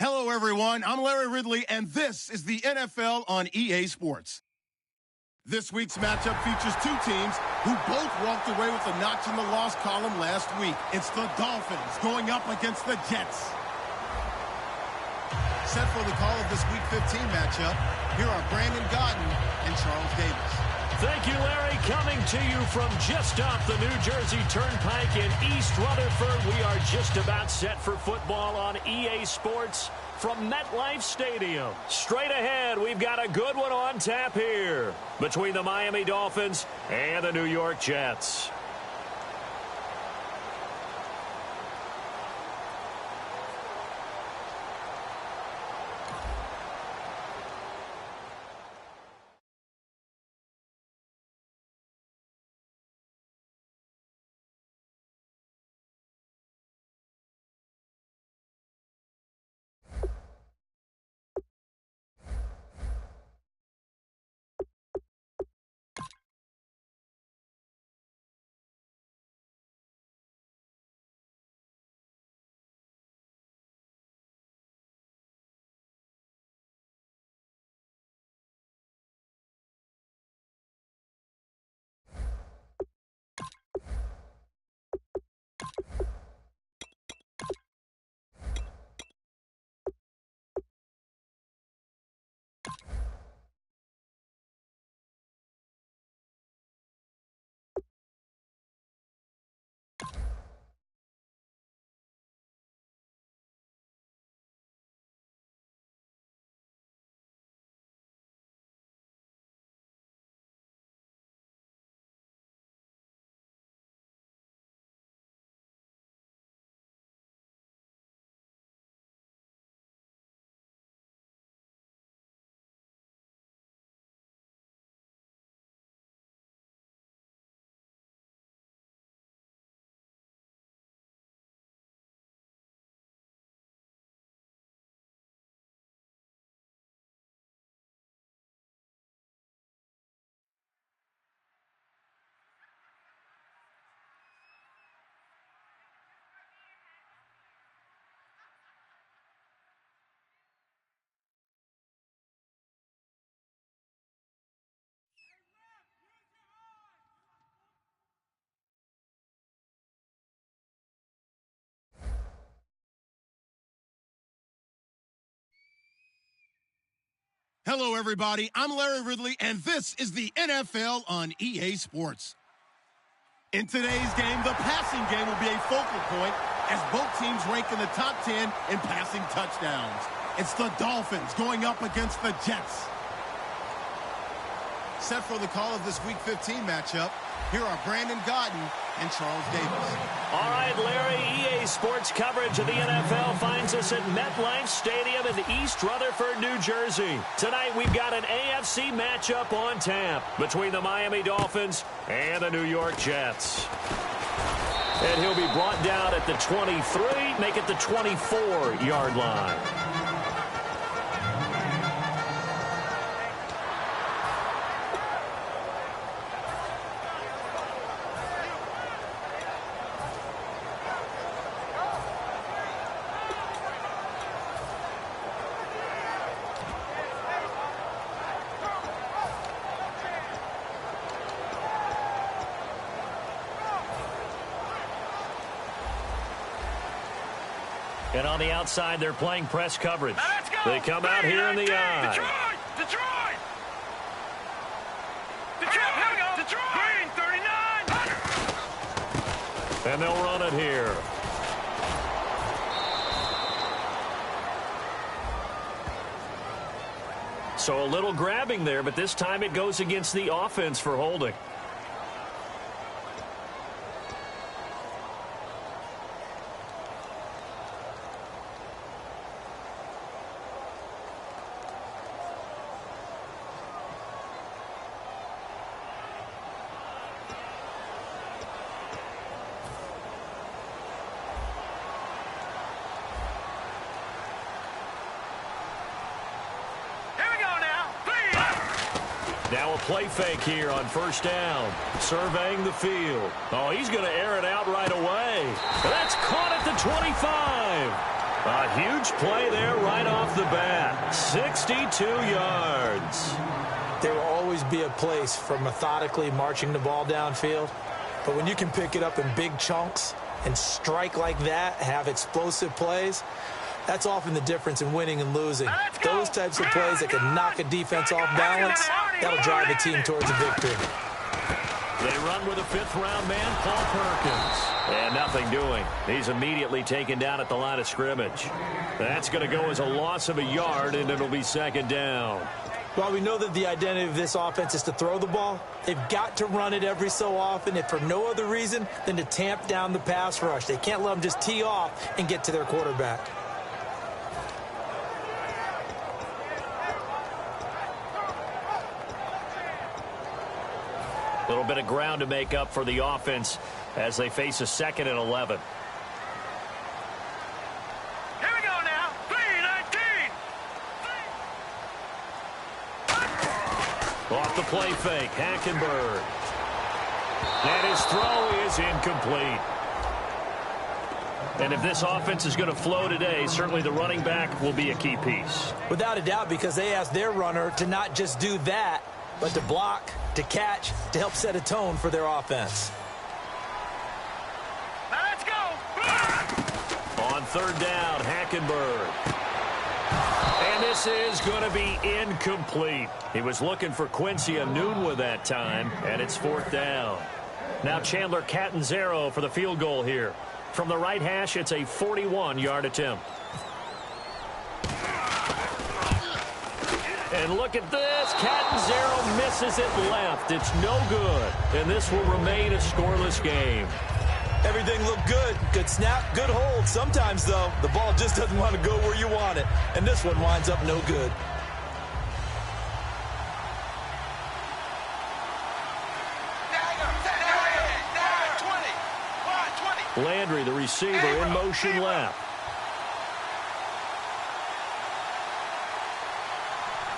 Hello, everyone. I'm Larry Ridley, and this is the NFL on EA Sports. This week's matchup features two teams who both walked away with a notch in the loss column last week. It's the Dolphins going up against the Jets. Set for the call of this Week 15 matchup, here are Brandon Gaudin and Charles Davis. Thank you, Larry. Coming to you from just off the New Jersey Turnpike in East Rutherford. We are just about set for football on EA Sports from MetLife Stadium. Straight ahead, we've got a good one on tap here between the Miami Dolphins and the New York Jets. Hello, everybody. I'm Larry Ridley, and this is the NFL on EA Sports. In today's game, the passing game will be a focal point as both teams rank in the top 10 in passing touchdowns. It's the Dolphins going up against the Jets. Set for the call of this Week 15 matchup, here are Brandon Gaudin and Charles Davis. All right, Larry, EA Sports coverage of the NFL finds us at MetLife Stadium in East Rutherford, New Jersey. Tonight, we've got an AFC matchup on tap between the Miami Dolphins and the New York Jets. And he'll be brought down at the 23, make it the 24-yard line. And on the outside, they're playing press coverage. They come out here in the eye. Detroit! Here we go! Detroit! Green, 39! And they'll run it here. So a little grabbing there, but this time it goes against the offense for holding. Now a play fake here on first down. Surveying the field. Oh, he's going to air it out right away. That's caught at the 25. A huge play there right off the bat. 62 yards. There will always be a place for methodically marching the ball downfield. But when you can pick it up in big chunks and strike like that, have explosive plays, that's often the difference in winning and losing. Those types of plays that can knock a defense off balance, that'll drive a team towards a victory. They run with a fifth-round man, Paul Perkins. And nothing doing. He's immediately taken down at the line of scrimmage. That's going to go as a loss of a yard, and it'll be second down. While we know that the identity of this offense is to throw the ball, they've got to run it every so often, if for no other reason than to tamp down the pass rush. They can't let them just tee off and get to their quarterback. A little bit of ground to make up for the offense as they face a 2nd and 11. Here we go now. 3-19. Off the play fake, Hackenberg. And his throw is incomplete. And if this offense is going to flow today, certainly the running back will be a key piece. Without a doubt, because they asked their runner to not just do that, but to block, to catch, to help set a tone for their offense. Now let's go. On 3rd down, Hackenberg. And this is going to be incomplete. He was looking for Quincy Enunwa that time, and it's 4th down. Now Chandler Catanzaro for the field goal here. From the right hash, it's a 41-yard attempt. And look at this. Catanzaro misses it left. It's no good. And this will remain a scoreless game. Everything looked good. Good snap, good hold. Sometimes, though, the ball just doesn't want to go where you want it. And this one winds up no good. Landry, the receiver, in motion left.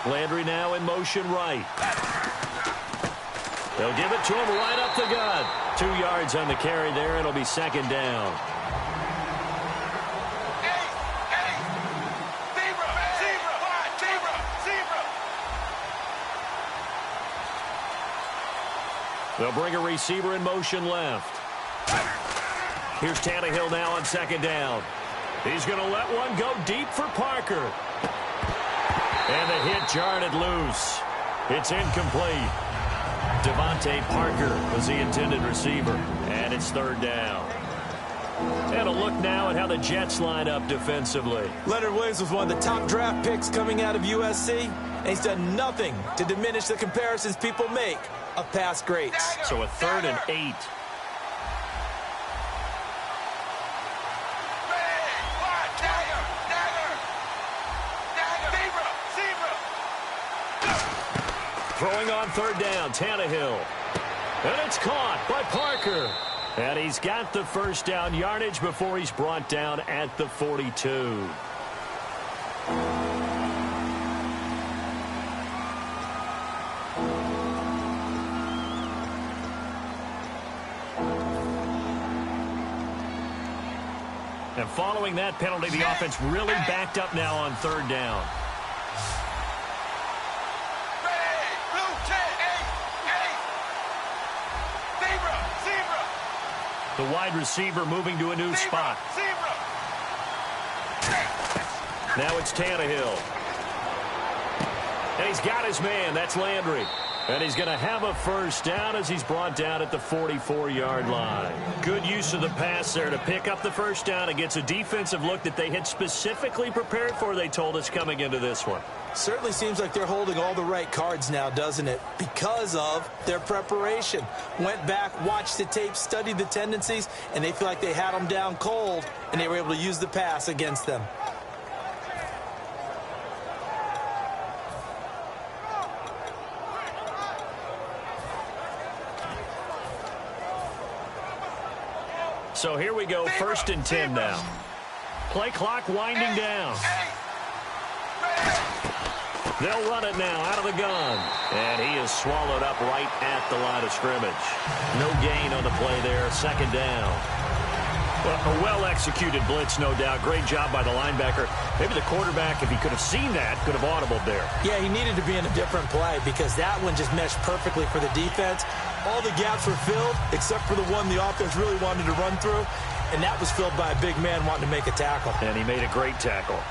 Landry now in motion right. They'll give it to him right up the gut. 2 yards on the carry there. It'll be 2nd down. They'll bring a receiver in motion left. Here's Tannehill now on 2nd down. He's going to let one go deep for Parker. And the hit jarred it loose. It's incomplete. Devontae Parker was the intended receiver. And it's 3rd down. And a look now at how the Jets line up defensively. Leonard Williams was one of the top draft picks coming out of USC. And he's done nothing to diminish the comparisons people make of past greats. So a 3rd and 8. Throwing on 3rd down, Tannehill. And it's caught by Parker. And he's got the 1st down yardage before he's brought down at the 42. And following that penalty, the offense really backed up now on 3rd down. The wide receiver moving to a new spot. Now it's Tannehill. And he's got his man. That's Landry. And he's going to have a 1st down as he's brought down at the 44-yard line. Good use of the pass there to pick up the 1st down. It gets a defensive look that they had specifically prepared for, they told us, coming into this one. Certainly seems like they're holding all the right cards now, doesn't it? Because of their preparation. Went back, watched the tape, studied the tendencies, and they feel like they had them down cold, and they were able to use the pass against them. So here we go, 1st and 10 now. Play clock winding down. They'll run it now out of the gun. And he is swallowed up right at the line of scrimmage. No gain on the play there, 2nd down. Well, a well-executed blitz, no doubt. Great job by the linebacker. Maybe the quarterback, if he could have seen that, could have audibled there. Yeah, he needed to be in a different play because that one just meshed perfectly for the defense. All the gaps were filled except for the one the offense really wanted to run through, and that was filled by a big man wanting to make a tackle. And he made a great tackle.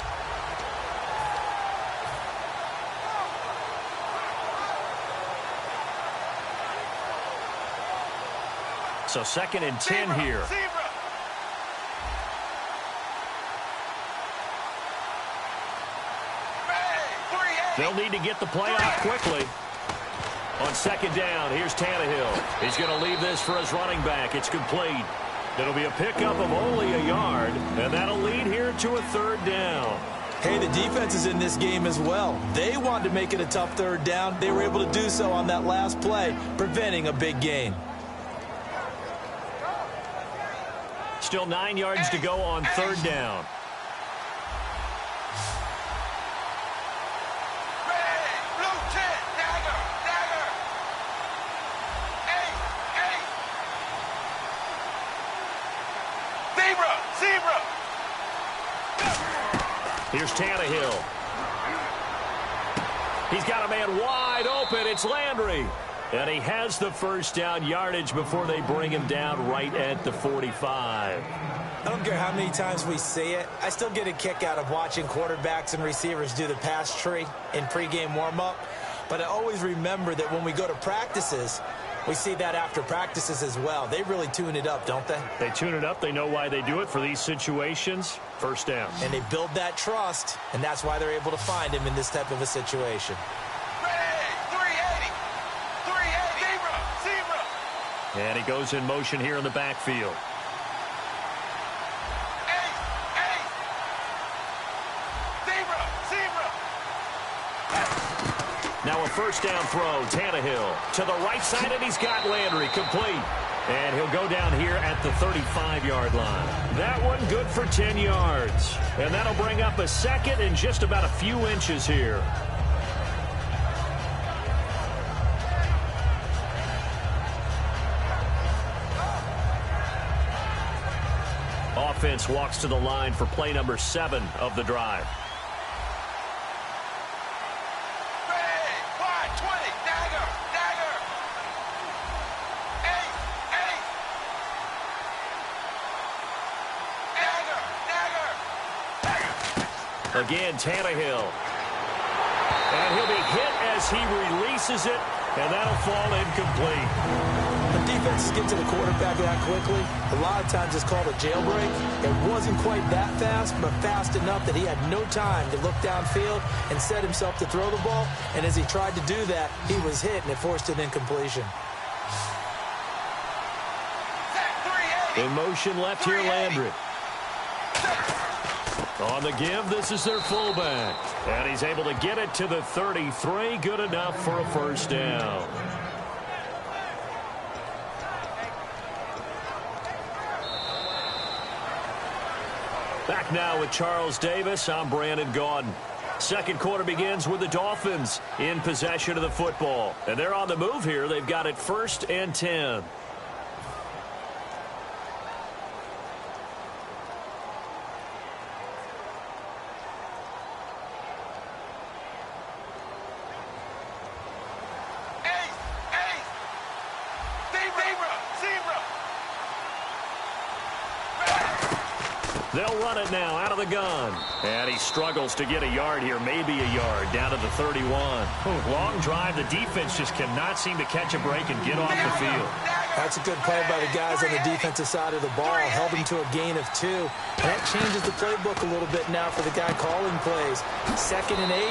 So 2nd and 10 here. They'll need to get the play out quickly. On 2nd down, here's Tannehill. He's going to leave this for his running back. It's complete. It'll be a pickup of only a yard, and that'll lead here to a 3rd down. Hey, the defense is in this game as well. They wanted to make it a tough 3rd down. They were able to do so on that last play, preventing a big gain. Still 9 yards to go on 3rd down. Here's Tannehill. He's got a man wide open. It's Landry. And he has the 1st down yardage before they bring him down right at the 45. I don't care how many times we see it. I still get a kick out of watching quarterbacks and receivers do the pass tree in pregame warm-up. But I always remember that when we go to practices, we see that after practices as well. They really tune it up, don't they? They tune it up. They know why they do it for these situations. 1st down. And they build that trust, and that's why they're able to find him in this type of a situation. And he goes in motion here in the backfield. Now a 1st down throw. Tannehill to the right side, and he's got Landry complete. And he'll go down here at the 35-yard line. That one good for 10 yards. And that'll bring up a 2nd and just about a few inches here. Offense walks to the line for play number 7 of the drive. Again, Tannehill. And he'll be hit as he releases it, and that'll fall incomplete. The defense get to the quarterback that quickly. A lot of times it's called a jailbreak. It wasn't quite that fast, but fast enough that he had no time to look downfield and set himself to throw the ball. And as he tried to do that, he was hit, and it forced an incompletion. In motion left here, Landry. On the give, this is their fullback. And he's able to get it to the 33. Good enough for a 1st down. Back now with Charles Davis. I'm Brandon Gaudin. 2nd quarter begins with the Dolphins in possession of the football. And they're on the move here. They've got it 1st and 10. They'll run it now out of the gun. And he struggles to get a yard here, maybe a yard, down to the 31. Long drive. The defense just cannot seem to catch a break and get off the field. That's a good play by the guys on the defensive side of the ball. Held him to a gain of 2. And that changes the playbook a little bit now for the guy calling plays. 2nd and 8.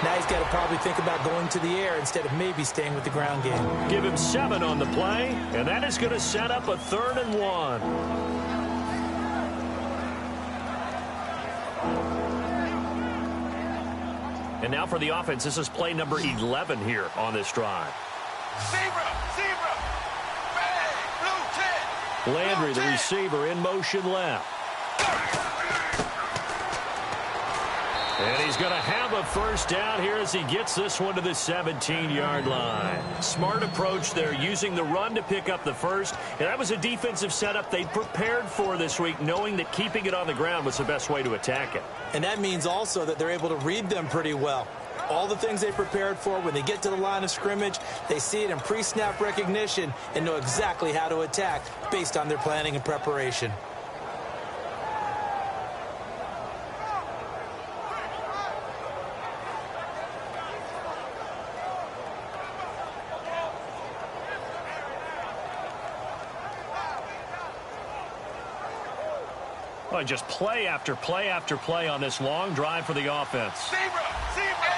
Now he's got to probably think about going to the air instead of maybe staying with the ground game. Give him 7 on the play, and that is going to set up a 3rd and 1. And now for the offense, this is play number 11 here on this drive. Landry, the receiver, in motion left. And he's going to have a 1st down here as he gets this one to the 17-yard line. Smart approach there, using the run to pick up the first. And that was a defensive setup they prepared for this week, knowing that keeping it on the ground was the best way to attack it. And that means also that they're able to read them pretty well. All the things they prepared for, when they get to the line of scrimmage, they see it in pre-snap recognition and know exactly how to attack based on their planning and preparation. Oh, just play after play after play on this long drive for the offense. Zebra! Zebra!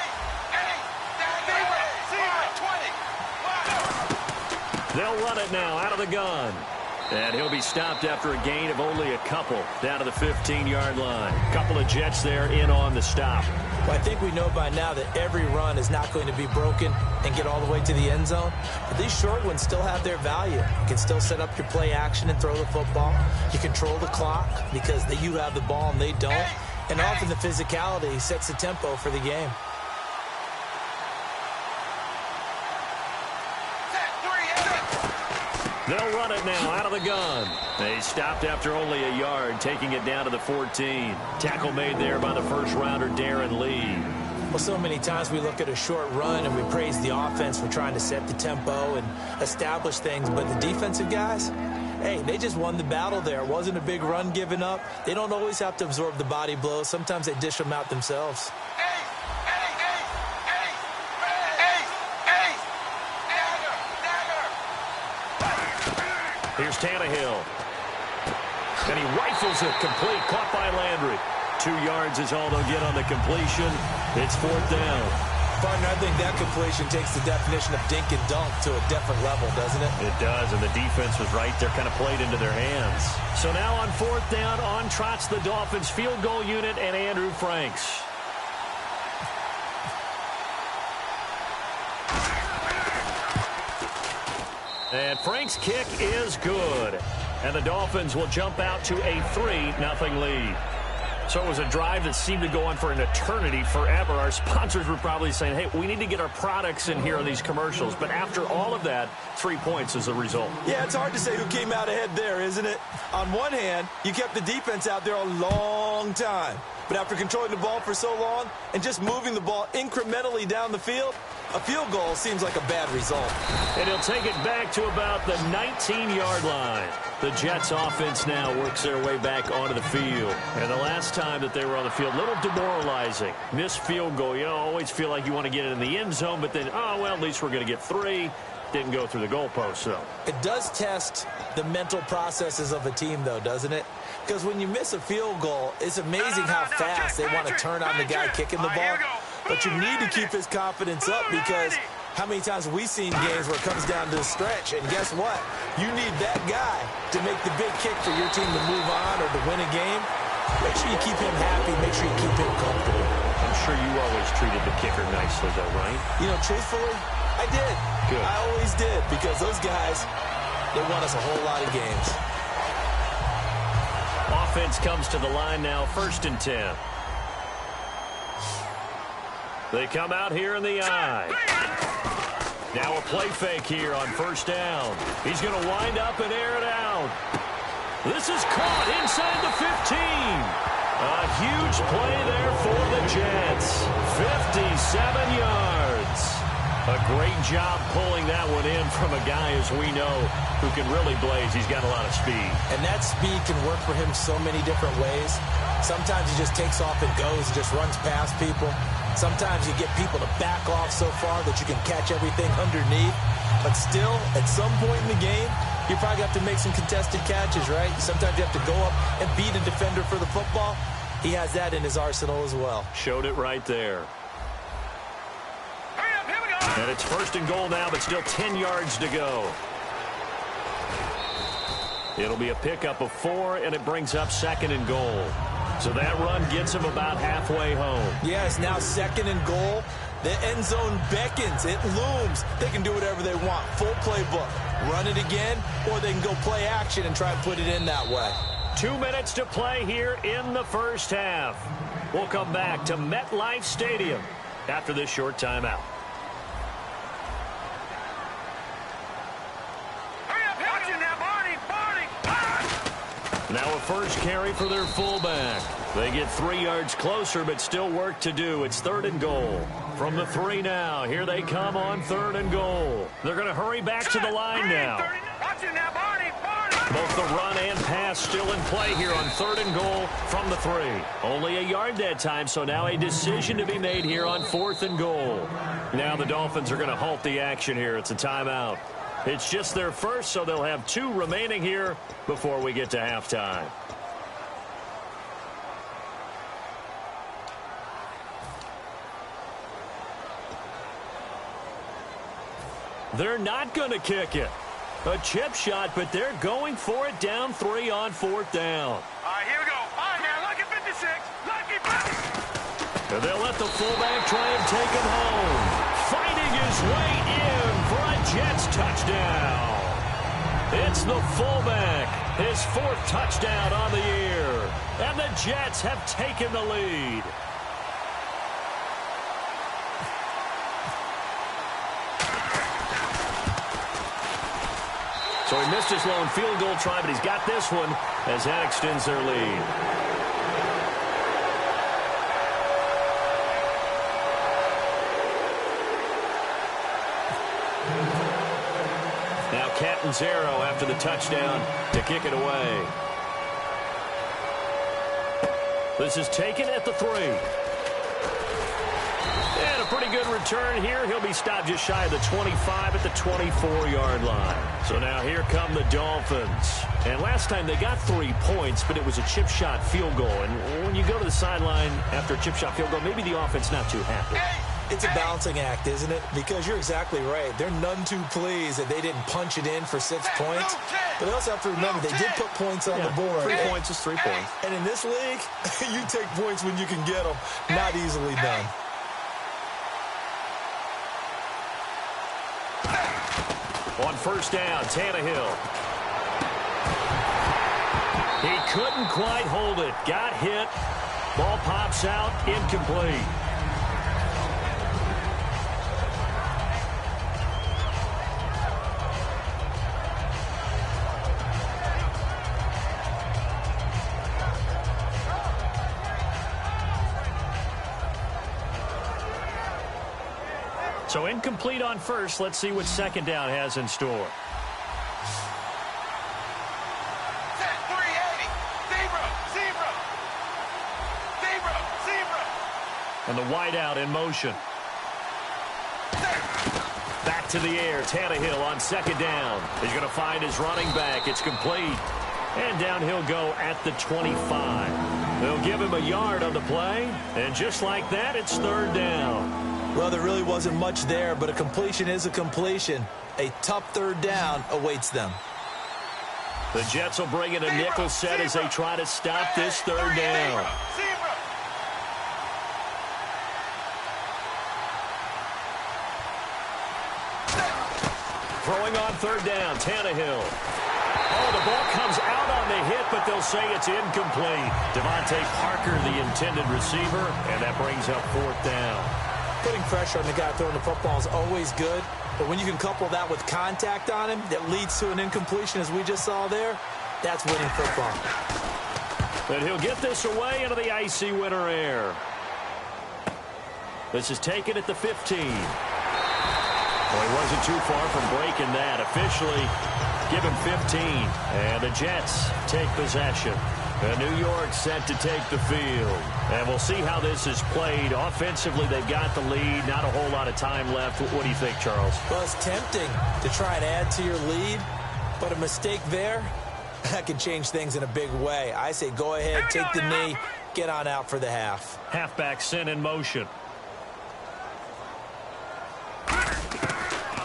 Zebra! 20! They'll run it now out of the gun. And he'll be stopped after a gain of only a couple down to the 15-yard line. Couple of Jets there in on the stop. Well, I think we know by now that every run is not going to be broken and get all the way to the end zone. But these short ones still have their value. You can still set up your play action and throw the football. You control the clock because you have the ball and they don't. And often the physicality sets the tempo for the game. They'll run it now out of the gun. They stopped after only a yard, taking it down to the 14. Tackle made there by the first-rounder, Darren Lee. Well, so many times we look at a short run and we praise the offense for trying to set the tempo and establish things. But the defensive guys, hey, they just won the battle there. It wasn't a big run given up. They don't always have to absorb the body blows. Sometimes they dish them out themselves. Here's Tannehill. And he rifles it complete, caught by Landry. 2 yards is all they'll get on the completion. It's 4th down. Partner, I think that completion takes the definition of dink and dunk to a different level, doesn't it? It does, and the defense was right there, kind of played into their hands. So now on 4th down, on trots the Dolphins field goal unit and Andrew Franks. And Frank's kick is good. And the Dolphins will jump out to a 3-0 lead. So it was a drive that seemed to go on for an eternity, forever. Our sponsors were probably saying, hey, we need to get our products in here on these commercials. But after all of that, 3 points is the result. Yeah, it's hard to say who came out ahead there, isn't it? On one hand, you kept the defense out there a long time. But after controlling the ball for so long and just moving the ball incrementally down the field, a field goal seems like a bad result. And he'll take it back to about the 19-yard line. The Jets offense now works their way back onto the field. And the last time that they were on the field, a little demoralizing. Missed field goal. You always feel like you want to get it in the end zone, but then, oh, well, at least we're going to get 3. Didn't go through the goalpost, though. It does test the mental processes of a team, though, doesn't it? Because when you miss a field goal, it's amazing how fast they want to turn on the guy kicking the ball. But you need to keep his confidence up because how many times have we seen games where it comes down to the stretch? And guess what? You need that guy to make the big kick for your team to move on or to win a game. Make sure you keep him happy. Make sure you keep him comfortable. I'm sure you always treated the kicker nicely, though, right? You know, truthfully, I did. Good. I always did because those guys, they won us a whole lot of games. Offense comes to the line now, 1st and 10. They come out here in the eye. Now a play fake here on 1st down. He's going to wind up and air it out. This is caught inside the 15. A huge play there for the Jets. 57 yards. A great job pulling that one in from a guy, as we know, who can really blaze. He's got a lot of speed. And that speed can work for him so many different ways. Sometimes he just takes off and goes and just runs past people. Sometimes you get people to back off so far that you can catch everything underneath. But still, at some point in the game, you probably have to make some contested catches, right? Sometimes you have to go up and beat a defender for the football. He has that in his arsenal as well. Showed it right there. And it's 1st and goal now, but still 10 yards to go. It'll be a pickup of 4, and it brings up 2nd and goal. So that run gets him about halfway home. Yes, now 2nd and goal. The end zone beckons. It looms. They can do whatever they want. Full playbook. Run it again, or they can go play action and try and put it in that way. 2 minutes to play here in the 1st half. We'll come back to MetLife Stadium after this short timeout. Now a first carry for their fullback. They get 3 yards closer, but still work to do. It's 3rd and goal. From the 3 now. Here they come on 3rd and goal. They're going to hurry back to the line now. Both the run and pass still in play here on 3rd and goal from the 3. Only a yard that time, so now a decision to be made here on 4th and goal. Now the Dolphins are going to halt the action here. It's a timeout. It's just their first, so they'll have 2 remaining here before we get to halftime. They're not going to kick it. A chip shot, but they're going for it down 3 on 4th down. All right, here we go. All right, now, lucky 56. Lucky 50. And they'll let the fullback try and take him home. Fighting his way in for a Jets touchdown. It's the fullback. His 4th touchdown on the year. And the Jets have taken the lead. So he missed his lone field goal try, but he's got this one as that extends their lead. Now Catanzaro after the touchdown to kick it away. This is taken at the 3. And a pretty good return here. He'll be stopped just shy of the 25 at the 24-yard line. So now here come the Dolphins. And last time they got 3 points, but it was a chip shot field goal. And when you go to the sideline after a chip shot field goal, maybe the offense not too happy. It's a balancing act, isn't it? Because you're exactly right. They're none too pleased that they didn't punch it in for 6 points. But they also have to remember they did put points on the board. 3 points is 3 points. And in this league, you take points when you can get them. Not easily done. On 1st down, Tannehill. He couldn't quite hold it. Got hit. Ball pops out. Incomplete. So incomplete on 1st. Let's see what 2nd down has in store. Set 380. Zero. And the wideout in motion. Back to the air. Tannehill on 2nd down. He's going to find his running back. It's complete. And down he'll go at the 25. They'll give him a yard on the play. And just like that, it's 3rd down. Well, there really wasn't much there, but a completion is a completion. A tough 3rd down awaits them. The Jets will bring in a nickel set as they try to stop this 3rd down. Throwing on 3rd down, Tannehill. Oh, the ball comes out on the hit, but they'll say it's incomplete. Devontae Parker, the intended receiver, and that brings up 4th down. Putting pressure on the guy throwing the football is always good, but when you can couple that with contact on him that leads to an incompletion, as we just saw there, that's winning football. But he'll get this away into the icy winter air. This is taken at the 15. Well, he wasn't too far from breaking that. Officially, give him 15. And the Jets take possession. And New York set to take the field. And we'll see how this is played. Offensively, they've got the lead. Not a whole lot of time left. What do you think, Charles? Well, it's tempting to try and add to your lead, but a mistake there, that can change things in a big way. I say go ahead, take the knee, get on out for the half. Halfback sent in motion.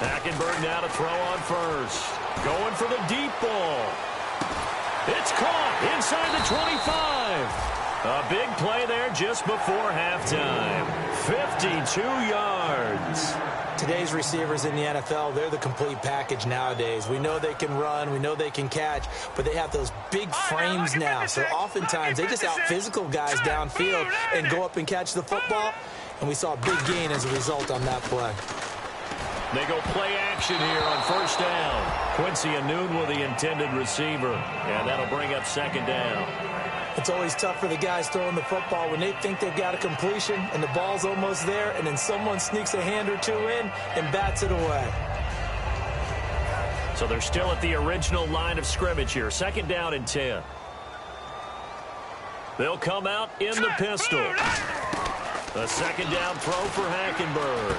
Hackenberg now to throw on 1st. Going for the deep ball. It's caught inside the 25. A big play there just before halftime. 52 yards. Today's receivers in the NFL, they're the complete package nowadays. We know they can run, we know they can catch, but they have those big frames now. So oftentimes they just out-physical guys downfield and go up and catch the football. And we saw a big gain as a result on that play. They go play action here on first down. Quincy Enunwa with the intended receiver, and that'll bring up second down. It's always tough for the guys throwing the football when they think they've got a completion and the ball's almost there, and then someone sneaks a hand or two in and bats it away. So they're still at the original line of scrimmage here. Second down and 10. They'll come out in the pistol. A second down throw for Hackenberg.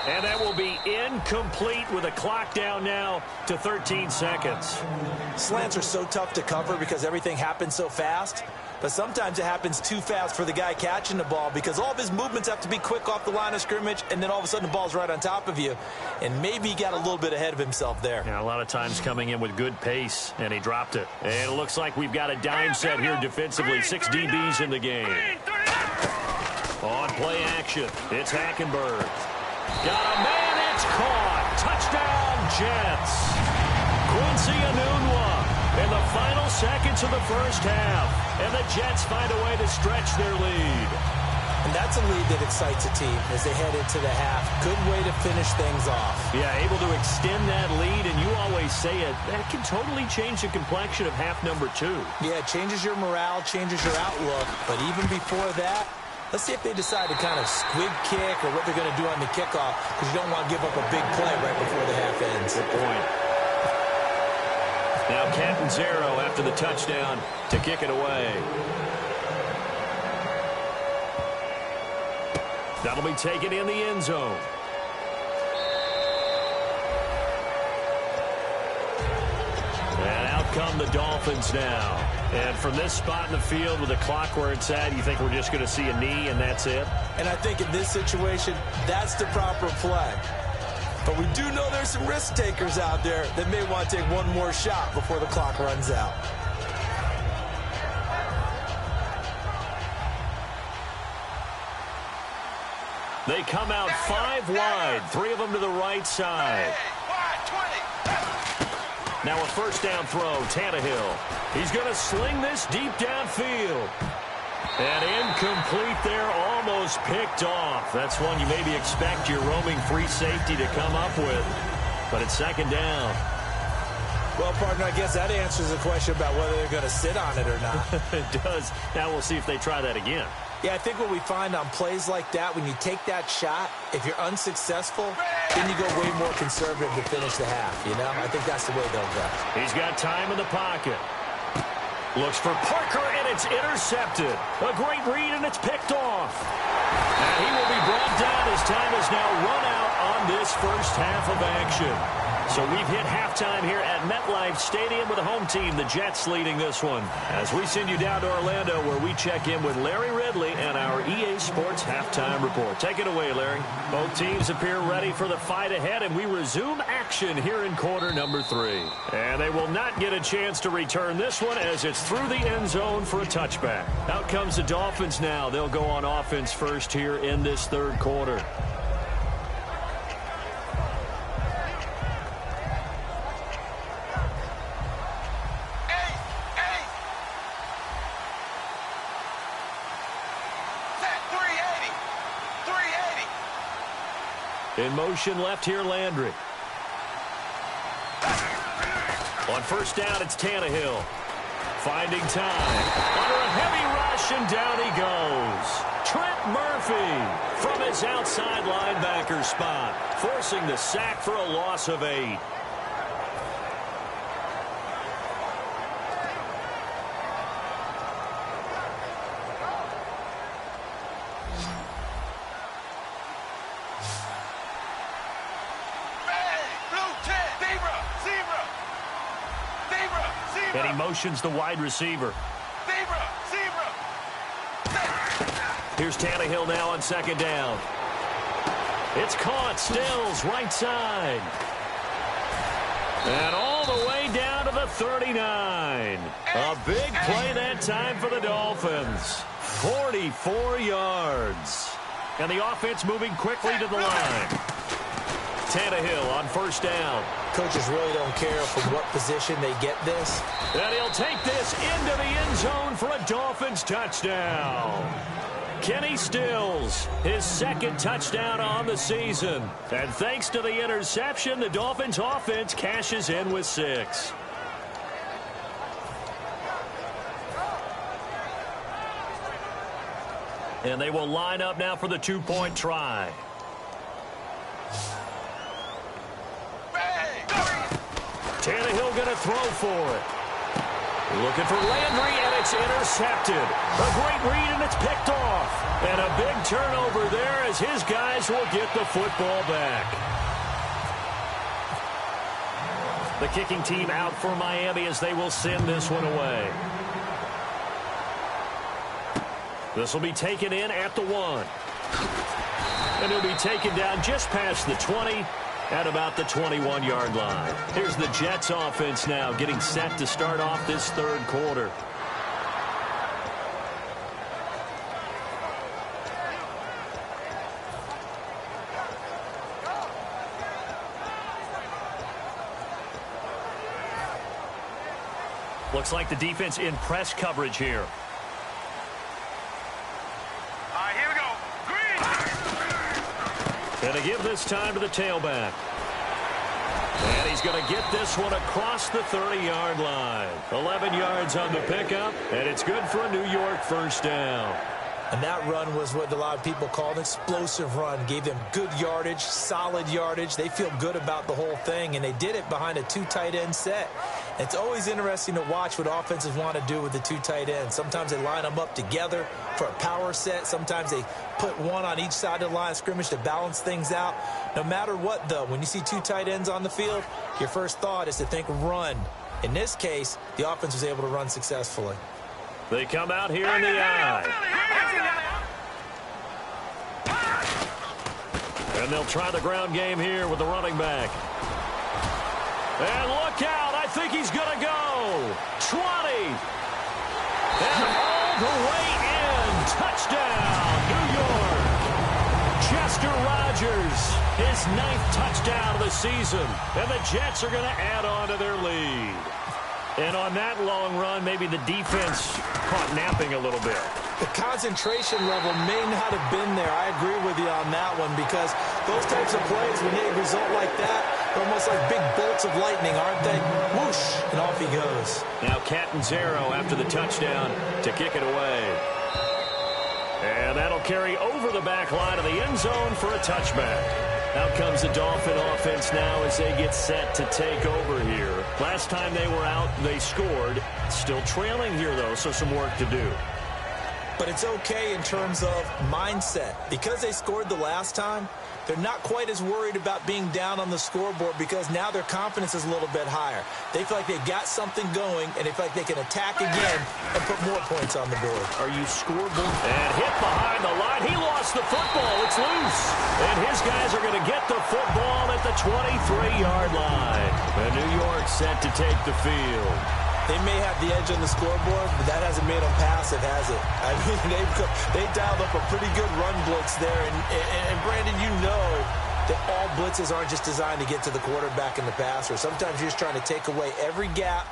And that will be incomplete with a clock down now to 13 seconds. Slants are so tough to cover because everything happens so fast. But sometimes it happens too fast for the guy catching the ball because all of his movements have to be quick off the line of scrimmage, and then all of a sudden the ball's right on top of you. And maybe he got a little bit ahead of himself there. Yeah, a lot of times coming in with good pace, and he dropped it. And it looks like we've got a dime set here defensively. 6 DBs in the game. On play action, it's Hackenberg. Got a man, it's caught. Touchdown, Jets. Quincy Enunwa in the final seconds of the first half. And the Jets find a way to stretch their lead. And that's a lead that excites a team as they head into the half. Good way to finish things off. Yeah, able to extend that lead, and you always say it, that can totally change the complexion of half number 2. Yeah, it changes your morale, changes your outlook. But even before that, let's see if they decide to kind of squib kick or what they're going to do on the kickoff, because you don't want to give up a big play right before the half ends. Good point. Now Catanzaro after the touchdown to kick it away. That'll be taken in the end zone. And out come the Dolphins now. And from this spot in the field with the clock where it's at, you think we're just going to see a knee and that's it? And I think in this situation, that's the proper play. But we do know there's some risk takers out there that may want to take one more shot before the clock runs out. They come out 5 wide, 3 of them to the right side. Now a first down throw, Tannehill. He's going to sling this deep downfield. And incomplete there, almost picked off. That's one you maybe expect your roaming free safety to come up with. But it's second down. Well, partner, I guess that answers the question about whether they're going to sit on it or not. It does. Now we'll see if they try that again. Yeah, I think what we find on plays like that, when you take that shot, if you're unsuccessful, then you go way more conservative to finish the half, you know? I think that's the way they'll go. He's got time in the pocket. Looks for Parker, and it's intercepted. A great read, and it's picked off. And he will be brought down as time has now run out on this first half of action. So we've hit halftime here at MetLife Stadium with the home team, the Jets, leading this one. As we send you down to Orlando, where we check in with Larry Ridley and our EA Sports Halftime Report. Take it away, Larry. Both teams appear ready for the fight ahead, and we resume action here in quarter number 3. And they will not get a chance to return this one as it's through the end zone for a touchback. Out comes the Dolphins now. They'll go on offense first here in this third quarter. In motion left here, Landry. On first down, it's Tannehill. Finding time. Under a heavy rush, and down he goes. Trent Murphy from his outside linebacker spot, forcing the sack for a loss of 8. And he motions the wide receiver. Here's Tannehill now on second down. It's caught. Stills, right side. And all the way down to the 39. A big play that time for the Dolphins. 44 yards. And the offense moving quickly to the line. Tannehill on first down. Coaches really don't care from what position they get this. And he'll take this into the end zone for a Dolphins touchdown. Kenny Stills, his second touchdown on the season. And thanks to the interception, the Dolphins offense cashes in with 6. And they will line up now for the 2-point try. Tannehill going to throw for it. Looking for Landry, and it's intercepted. A great read, and it's picked off. And a big turnover there as his guys will get the football back. The kicking team out for Miami as they will send this one away. This will be taken in at the 1. And he'll be taken down just past the 20 at about the 21-yard line. Here's the Jets offense now getting set to start off this third quarter. Looks like the defense in press coverage here. And to give this time to the tailback. And he's going to get this one across the 30-yard line. 11 yards on the pickup, and it's good for a New York first down. And that run was what a lot of people call an explosive run. Gave them good yardage, solid yardage. They feel good about the whole thing, and they did it behind a 2 tight end set. It's always interesting to watch what offenses want to do with the 2 tight ends. Sometimes they line them up together for a power set. Sometimes they put one on each side of the line of scrimmage to balance things out. No matter what, though, when you see 2 tight ends on the field, your first thought is to think run. In this case, the offense was able to run successfully. They come out here in the eye. And they'll try the ground game here with the running back. And look out. I think he's going to go. 20. And all the way in. Touchdown, New York. Chester Rogers, his 9th touchdown of the season. And the Jets are going to add on to their lead. And on that long run, maybe the defense caught napping a little bit. The concentration level may not have been there. I agree with you on that one because those types of plays, when they result like that, they're almost like big bolts of lightning, aren't they? Whoosh, and off he goes. Now Catanzaro after the touchdown to kick it away. And that'll carry over the back line of the end zone for a touchback. Out comes the Dolphin offense now as they get set to take over here. Last time they were out, they scored. Still trailing here, though, so some work to do. But it's okay in terms of mindset. Because they scored the last time, they're not quite as worried about being down on the scoreboard because now their confidence is a little bit higher. They feel like they've got something going, and they feel like they can attack again and put more points on the board. Are you scoreboard? And hit behind the line. He lost the football. It's loose. And his guys are going to get the football at the 23-yard line. And New York set to take the field. They may have the edge on the scoreboard, but that hasn't made them passive, has it? I mean, they dialed up a pretty good run blitz there. And Brandon, you know that all blitzes aren't just designed to get to the quarterback and the passer. Sometimes you're just trying to take away every gap,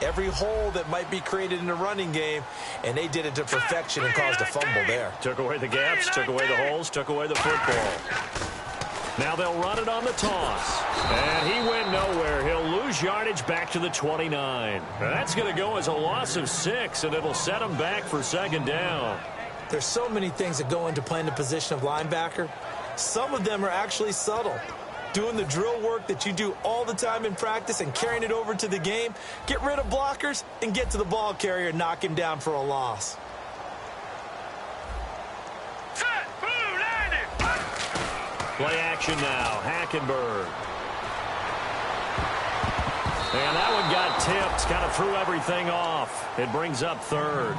every hole that might be created in the running game, and they did it to perfection and caused a fumble there. Took away the gaps, took away the holes, took away the football. Now they'll run it on the toss. And he went nowhere. He'll lose yardage back to the 29. That's going to go as a loss of 6, and it'll set him back for second down. There's so many things that go into playing the position of linebacker. Some of them are actually subtle. Doing the drill work that you do all the time in practice and carrying it over to the game. Get rid of blockers and get to the ball carrier and knock him down for a loss. Play action now. Hackenberg. And that one got tipped. Kind of threw everything off. It brings up third.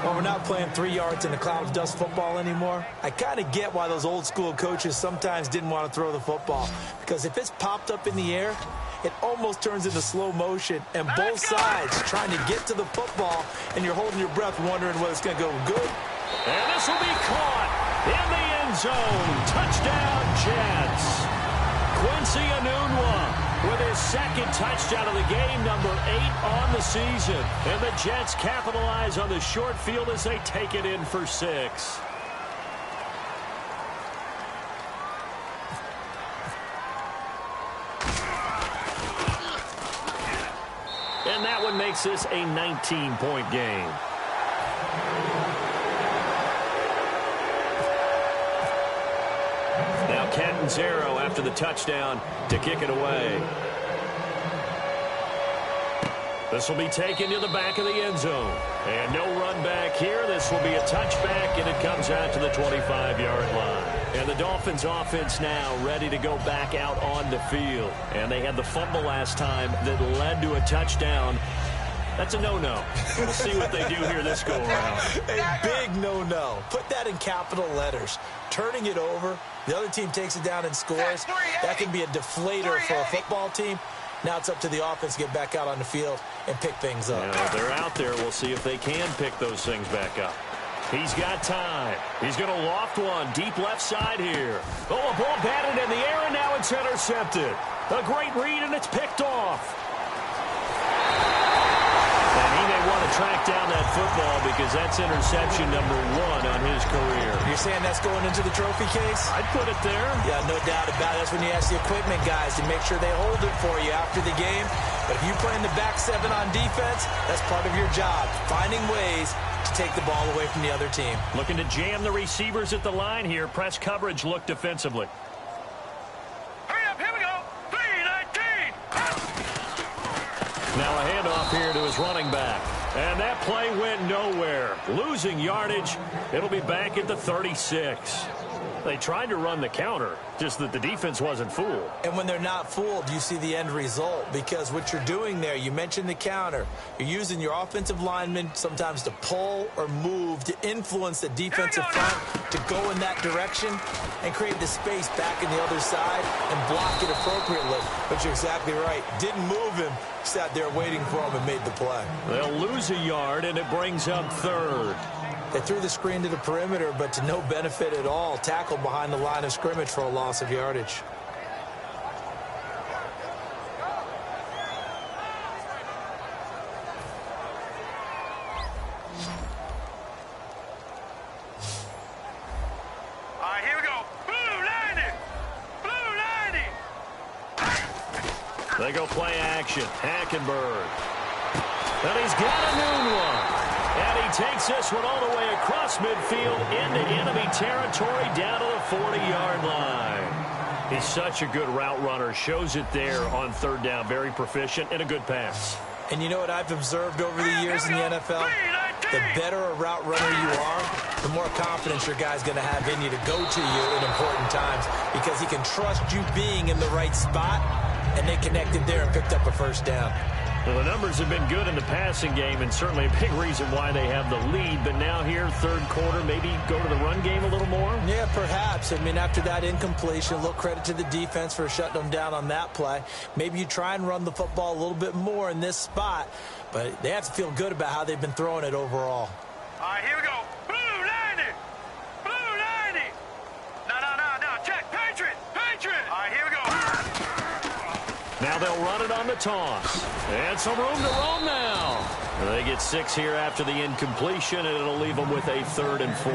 Well, we're not playing 3 yards in a cloud of dust football anymore. I kind of get why those old school coaches sometimes didn't want to throw the football. Because if it's popped up in the air, it almost turns into slow motion. And both sides trying to get to the football, and you're holding your breath wondering whether it's going to go good. And this will be caught in the end zone. Touchdown, Jets. Quincy Enunwa with his second touchdown of the game, number 8 on the season. And the Jets capitalize on the short field as they take it in for 6. And that one makes this a 19-point game. Now Catanzaro after the touchdown to kick it away. This will be taken to the back of the end zone. And no run back here. This will be a touchback, and it comes out to the 25-yard line. And the Dolphins offense now ready to go back out on the field. And they had the fumble last time that led to a touchdown. That's a no-no. We'll see what they do here this go-around. A big no-no. Put that in capital letters. Turning it over, the other team takes it down and scores. That can be a deflator for a football team. Now it's up to the offense to get back out on the field and pick things up. Yeah, they're out there. We'll see if they can pick those things back up. He's got time. He's going to loft one deep left side here. Oh, a ball batted in the air, and now it's intercepted. A great read, and it's picked off. And he may want to track down that football because that's interception number 1 on his career. You're saying that's going into the trophy case? I'd put it there. Yeah, no doubt about it. That's when you ask the equipment guys to make sure they hold it for you after the game. But if you play in the back 7 on defense, that's part of your job, finding ways to take the ball away from the other team. Looking to jam the receivers at the line here. Press coverage look defensively. Hurry up, here we go. 3-19. Now a handoff here to his running back. And that play went nowhere. Losing yardage. It'll be back at the 36. They tried to run the counter, just that the defense wasn't fooled. And when they're not fooled, you see the end result. Because what you're doing there, you mentioned the counter. You're using your offensive linemen sometimes to pull or move to influence the defensive front to go in that direction and create the space back in the other side and block it appropriately. But you're exactly right. Didn't move him. Sat there waiting for him and made the play. They'll lose a yard, and it brings up 3rd. They threw the screen to the perimeter, but to no benefit at all. Tackled behind the line of scrimmage for a loss of yardage. All right, here we go. Blue 90. Blue 90. They go play action. Hackenberg. And he's got a noon one. And he takes this one all the way across midfield into enemy territory down to the 40-yard line. He's such a good route runner. Shows it there on 3rd down. Very proficient and a good pass. And you know what I've observed over the years in the NFL? The better a route runner you are, the more confidence your guy's going to have in you to go to you in important times because he can trust you being in the right spot, and they connected there and picked up a 1st down. Well, the numbers have been good in the passing game, and certainly a big reason why they have the lead. But now here, 3rd quarter, maybe go to the run game a little more? Yeah, perhaps. I mean, after that incompletion, a little credit to the defense for shutting them down on that play. Maybe you try and run the football a little bit more in this spot, but they have to feel good about how they've been throwing it overall. All right, here we go. Blue 90. Blue 90. No. Check. Patriot. All right, here we go. Now they'll run it on the toss. And some room to roam now. They get 6 here after the incompletion, and it'll leave them with a 3rd and 4.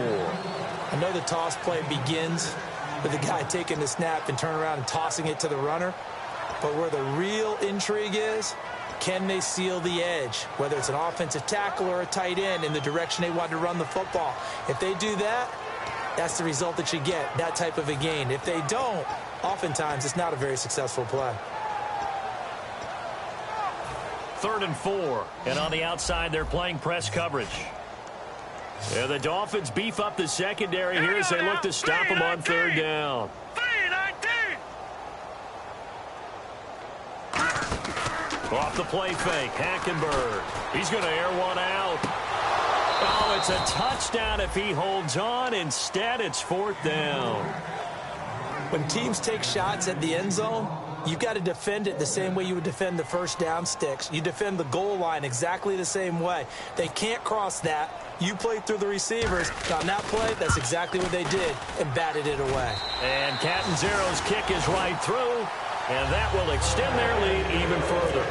I know the toss play begins with the guy taking the snap and turn around and tossing it to the runner. But where the real intrigue is, can they seal the edge? Whether it's an offensive tackle or a tight end in the direction they want to run the football. If they do that, that's the result that you get, that type of a gain. If they don't, oftentimes it's not a very successful play. 3rd and 4. And on the outside, they're playing press coverage. Yeah, the Dolphins beef up the secondary here as they look to stop them on 3rd down. 3-19. Off the play fake, Hackenberg. He's going to air one out. Oh, it's a touchdown if he holds on. Instead, it's 4th down. When teams take shots at the end zone, you've got to defend it the same way you would defend the 1st down sticks. You defend the goal line exactly the same way. They can't cross that. You played through the receivers. On that play, that's exactly what they did and batted it away. And Catanzaro's kick is right through. And that will extend their lead even further.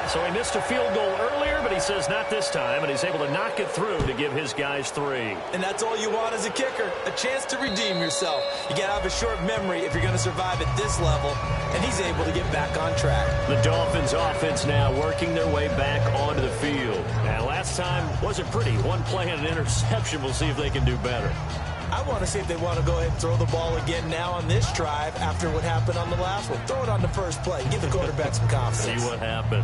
So he missed a field goal earlier, but he says not this time, and he's able to knock it through to give his guys 3. And that's all you want as a kicker, a chance to redeem yourself. You got to have a short memory if you're going to survive at this level, and he's able to get back on track. The Dolphins offense now working their way back onto the field. And last time wasn't pretty. One play and an interception. We'll see if they can do better. I want to see if they want to go ahead and throw the ball again now on this drive after what happened on the last one. Throw it on the first play. Give the quarterback some confidence. See what happens.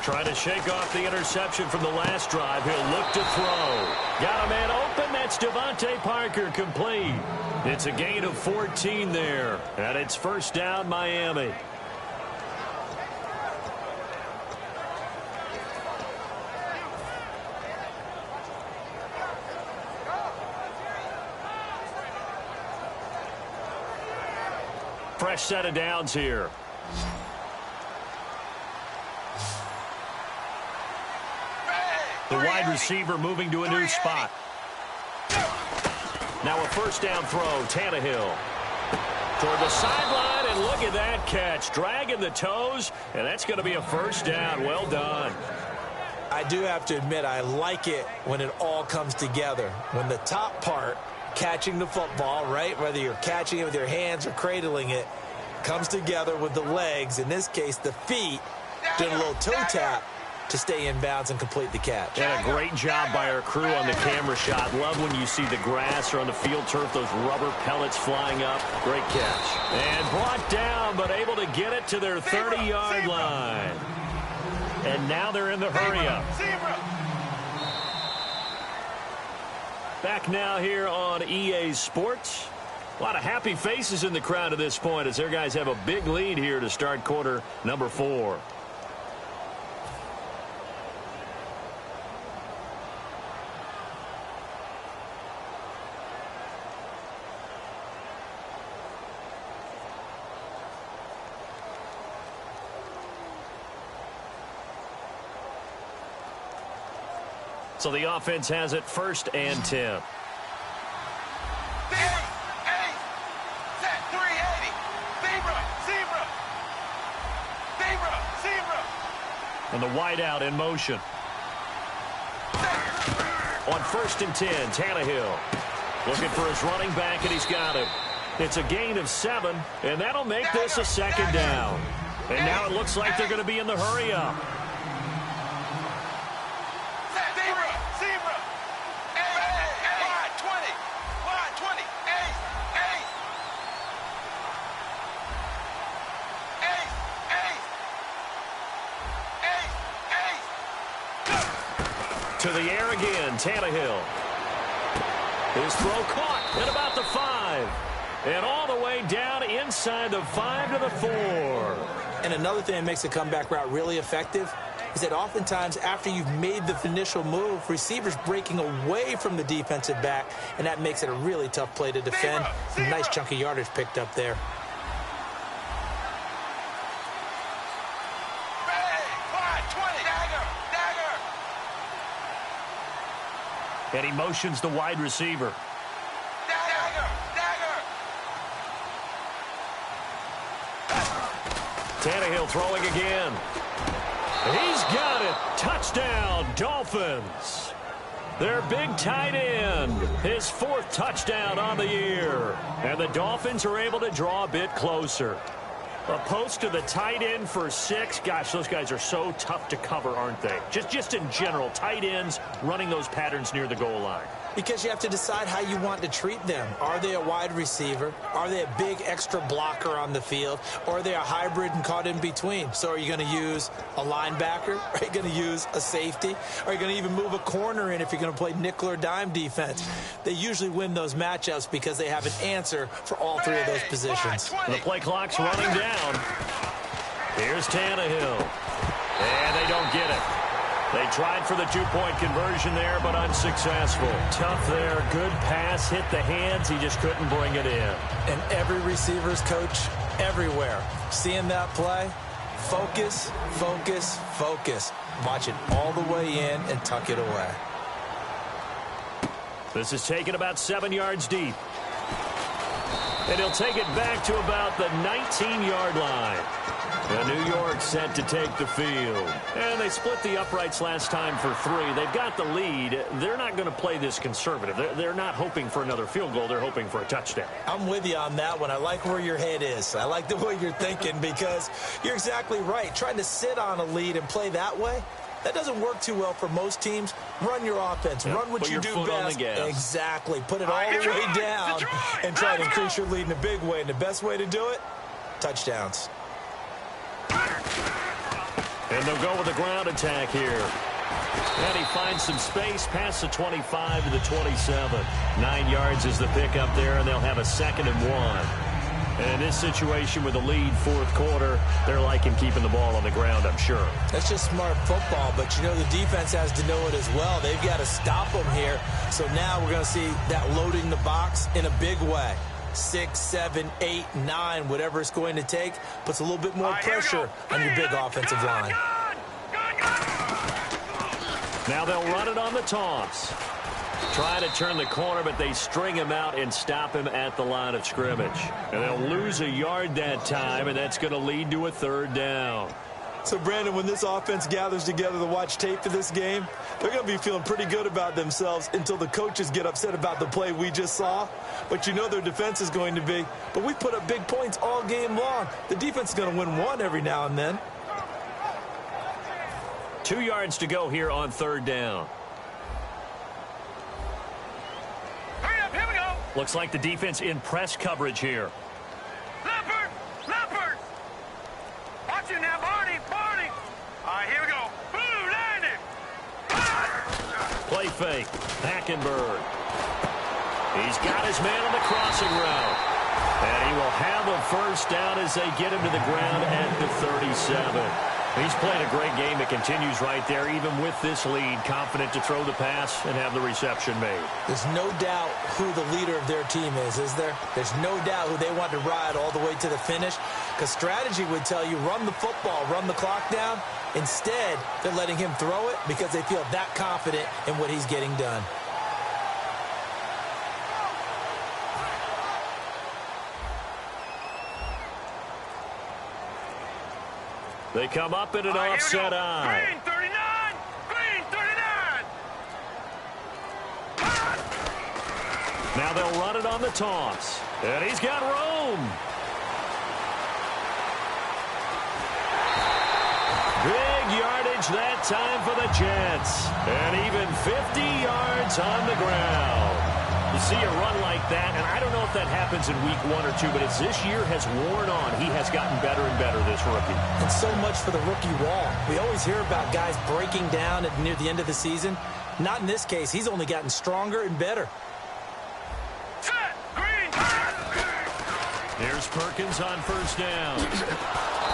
Trying to shake off the interception from the last drive. He'll look to throw. Got a man open. That's Devontae Parker complete. It's a gain of 14 there. And it's first down, Miami. Fresh set of downs here. The wide receiver moving to a new spot. Now a first down throw, Tannehill. Toward the sideline, and look at that catch. Dragging the toes, and that's going to be a first down. Well done. I do have to admit, I like it when it all comes together. When the top part, catching the football, right, whether you're catching it with your hands or cradling it, comes together with the legs, in this case the feet, doing a little toe tap to stay in bounds and complete the catch. And a great job by our crew on the camera shot. Love when you see the grass or on the field turf, those rubber pellets flying up. Great catch. And brought down, but able to get it to their 30-yard line. And now they're in the hurry-up. Back now here on EA Sports. A lot of happy faces in the crowd at this point as their guys have a big lead here to start quarter number 4. So the offense has it first and 10. And the wideout in motion. On first and 10, Tannehill looking for his running back, and he's got him. It's a gain of 7, and that'll make this a second down. And now it looks like they're going to be in the hurry-up. To the air again, Tannehill. His throw caught at about the 5. And all the way down inside the 5 to the 4. And another thing that makes the comeback route really effective is that oftentimes after you've made the initial move, receivers breaking away from the defensive back, and that makes it a really tough play to defend. Nice chunk of yardage picked up there. And he motions the wide receiver. Tannehill throwing again. He's got it. Touchdown, Dolphins. Their big tight end. His 4th touchdown on the year. And the Dolphins are able to draw a bit closer. A post to the tight end for 6. Gosh, those guys are so tough to cover, aren't they? Just in general, tight ends running those patterns near the goal line. Because you have to decide how you want to treat them. Are they a wide receiver? Are they a big extra blocker on the field? Or are they a hybrid and caught in between? So are you going to use a linebacker? Are you going to use a safety? Are you going to even move a corner in if you're going to play nickel or dime defense? They usually win those matchups because they have an answer for all 3 of those positions. The play clock's running down. Here's Tannehill. And they don't get it. They tried for the two-point conversion there, but unsuccessful. Tough there. Good pass. Hit the hands. He just couldn't bring it in. And every receiver's coach everywhere. Seeing that play, focus, focus, focus. Watch it all the way in and tuck it away. This is taken about 7 yards deep. And he'll take it back to about the 19-yard line. And New York set to take the field. And they split the uprights last time for 3. They've got the lead. They're not going to play this conservative. They're not hoping for another field goal. They're hoping for a touchdown. I'm with you on that one. I like where your head is. I like the way you're thinking because you're exactly right. Trying to sit on a lead and play that way, that doesn't work too well for most teams. Run your offense. Run what you do best. Exactly. Put it all the way down and try to increase your lead in a big way. And the best way to do it, touchdowns. And they'll go with a ground attack here. And he finds some space past the 25 to the 27. 9 yards is the pickup there, and they'll have a 2nd and 1. And in this situation with the lead, fourth quarter, they're liking keeping the ball on the ground, I'm sure. That's just smart football, but you know the defense has to know it as well. They've got to stop them here. So now we're going to see that loading the box in a big way. 6, 7, 8, 9, whatever it's going to take, puts a little bit more pressure on your big offensive line. Now they'll run it on the toss. Try to turn the corner, but they string him out and stop him at the line of scrimmage. And they'll lose a yard that time, and that's going to lead to a 3rd down. So, Brandon, when this offense gathers together to watch tape for this game, they're going to be feeling pretty good about themselves until the coaches get upset about the play we just saw. But you know their defense is going to be. But we put up big points all game long. The defense is going to win one every now and then. 2 yards to go here on 3rd down. Hurry up, here we go. Looks like the defense in press coverage here. Leopard! Leopard! Watch it now, Barney! Barney! All right, here we go. Blue landing! Play fake. Hackenberg. He's got his man on the crossing route. And he will have a 1st down as they get him to the ground at the 37. He's played a great game. It continues right there, even with this lead, confident to throw the pass and have the reception made. There's no doubt who the leader of their team is there? There's no doubt who they want to ride all the way to the finish, because strategy would tell you run the football, run the clock down. Instead, they're letting him throw it because they feel that confident in what he's getting done. They come up in an offset eye. Green 39! Green 39! Now they'll run it on the toss. And he's got room. Big yardage that time for the Jets. And even 50 yards on the ground. You see a run like that, and I don't know if that happens in week 1 or 2, but as this year has worn on, he has gotten better and better, this rookie. And so much for the rookie wall. We always hear about guys breaking down near the end of the season. Not in this case. He's only gotten stronger and better. Set! Green! Here's Perkins on 1st down.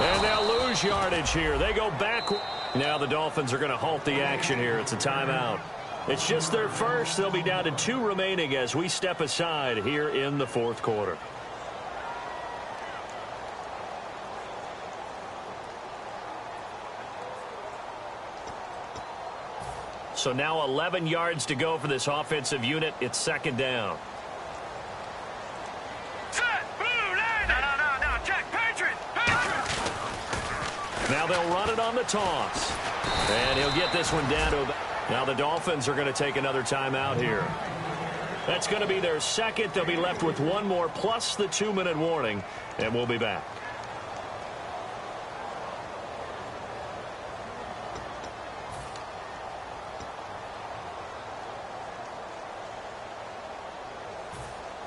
And they'll lose yardage here. They go back. Now the Dolphins are going to halt the action here. It's a timeout. It's just their first. They'll be down to 2 remaining as we step aside here in the 4th quarter. So now 11 yards to go for this offensive unit. It's 2nd down. Set! Blue landing! No, check! Patriot! Patriot! Now they'll run it on the toss. And he'll get this one down to... Now the Dolphins are going to take another timeout here. That's going to be their 2nd. They'll be left with 1 more plus the 2-minute warning, and we'll be back.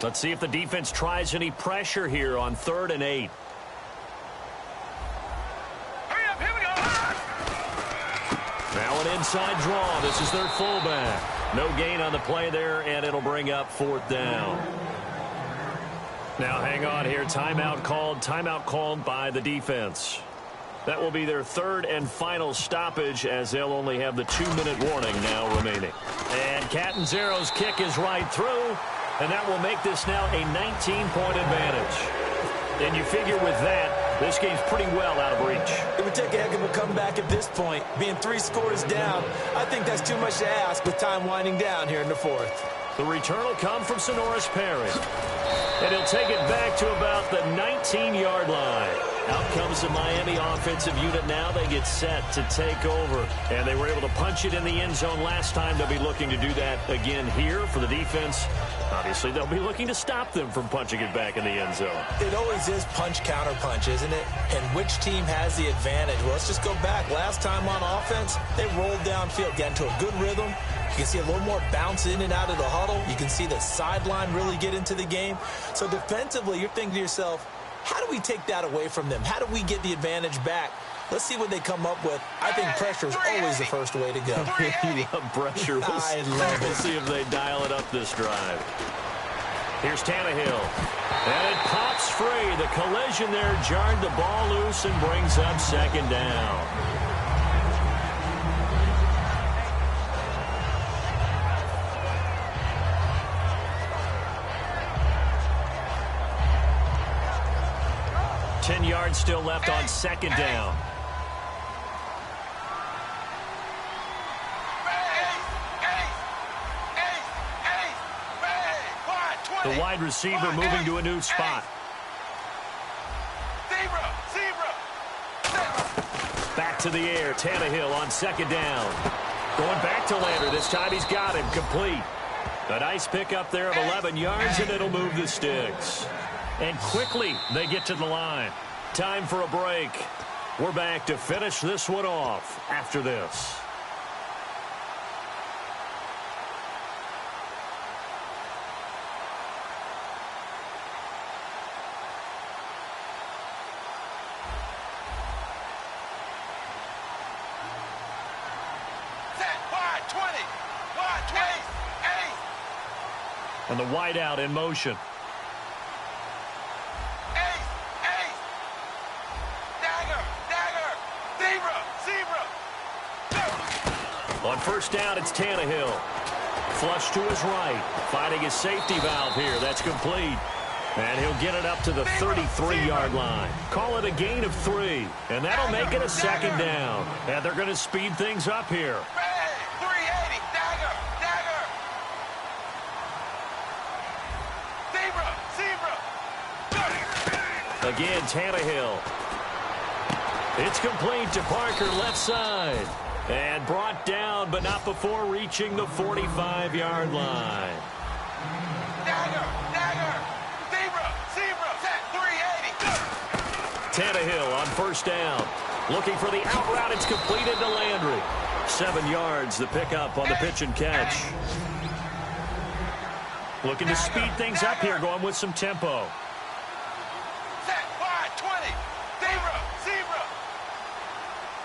Let's see if the defense tries any pressure here on 3rd and 8. Now an inside draw. This is their fullback. No gain on the play there, and it'll bring up 4th down. Now hang on here. Timeout called by the defense. That will be their third and final stoppage, as they'll only have the 2-minute warning now remaining. And Catanzaro's kick is right through, and that will make this now a 19-point advantage. And you figure with that, this game's pretty well out of reach. It would take a heck of a comeback at this point. Being 3 scores down, I think that's too much to ask with time winding down here in the fourth. The return will come from Sonoris Perry. And he'll take it back to about the 19-yard line. Out comes the Miami offensive unit now. They get set to take over. And they were able to punch it in the end zone last time. They'll be looking to do that again here for the defense. Obviously, they'll be looking to stop them from punching it back in the end zone. It always is punch-counter-punch, isn't it? And which team has the advantage? Well, let's just go back. Last time on offense, they rolled downfield, got into a good rhythm. You can see a little more bounce in and out of the huddle. You can see the sideline really get into the game. So defensively, you're thinking to yourself, how do we take that away from them? How do we get the advantage back? Let's see what they come up with. I think pressure is always the first way to go. You love pressure. I love it. We'll see if they dial it up this drive. Here's Tannehill. And it pops free. The collision there jarred the ball loose and brings up second down. Ten yards still left on second down. The wide receiver moving to a new spot. Back to the air. Tannehill on second down. Going back to Lander. This time he's got him complete. A nice pickup there of 11 yards, and it'll move the sticks. And quickly they get to the line. Time for a break. We're back to finish this one off after this. And the wideout in motion. On first down, it's Tannehill. Flush to his right. Finding his safety valve here. That's complete. And he'll get it up to the 33-yard line. Call it a gain of 3. And that'll make it a second down. And they're going to speed things up here. Again, Tannehill. It's complete to Parker, left side. And brought down, but not before reaching the 45-yard line. Tannehill on first down. Looking for the out route. It's completed to Landry. 7 yards, the pickup on the pitch and catch. Looking to speed things up here, going with some tempo.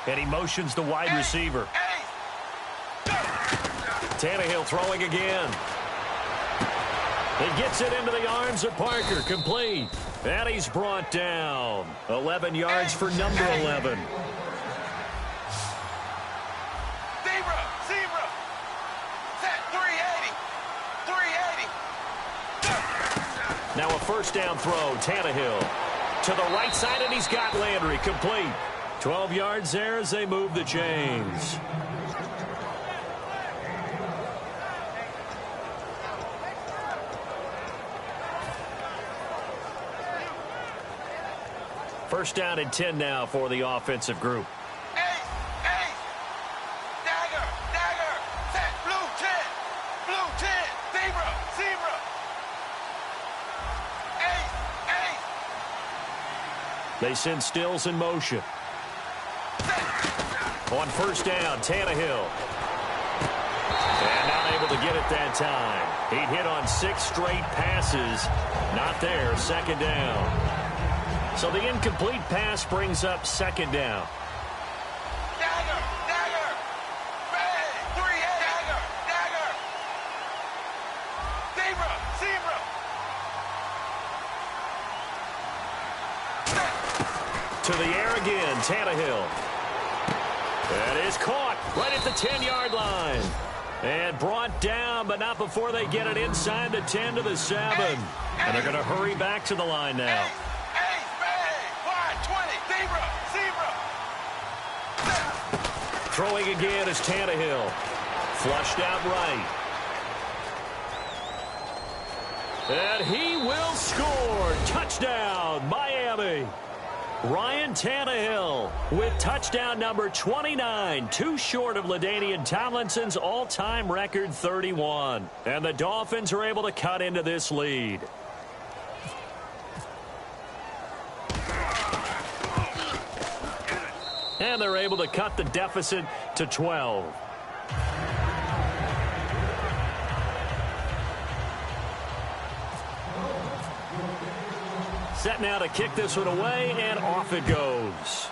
And he motions the wide receiver. Tannehill throwing again. He gets it into the arms of Parker. Complete. And he's brought down. 11 yards for number 11. Now a first down throw. Tannehill to the right side, and he's got Landry. Complete. 12 yards there as they move the chains. First down and 10 now for the offensive group. They send Stills in motion. On first down, Tannehill. And not able to get it that time. He'd hit on 6 straight passes. Not there, second down. So the incomplete pass brings up second down. to the air again. Tannehill. That is caught right at the 10-yard line. And brought down, but not before they get it inside the 10 to the 7. And they're going to hurry back to the line now. Throwing again is Tannehill. Flushed out right. And he will score. Touchdown, Miami. Ryan Tannehill with touchdown number 29, too short of LaDainian Tomlinson's all-time record 31. And the Dolphins are able to cut into this lead. And they're able to cut the deficit to 12. Set now to kick this one away, and off it goes.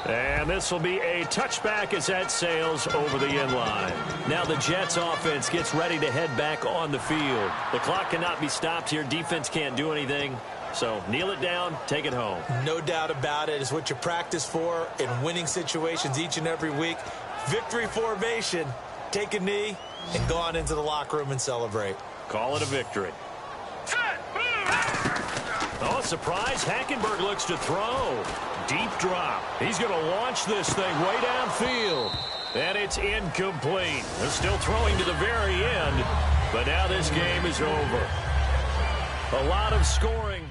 And this will be a touchback as that sails over the end line. Now the Jets offense gets ready to head back on the field. The clock cannot be stopped here. Defense can't do anything. So kneel it down, take it home. No doubt about it. It's what you practice for in winning situations each and every week. Victory formation. Take a knee and go on into the locker room and celebrate. Call it a victory. Oh, surprise. Hackenberg looks to throw. Deep drop. He's going to launch this thing way downfield. And it's incomplete. They're still throwing to the very end. But now this game is over. A lot of scoring.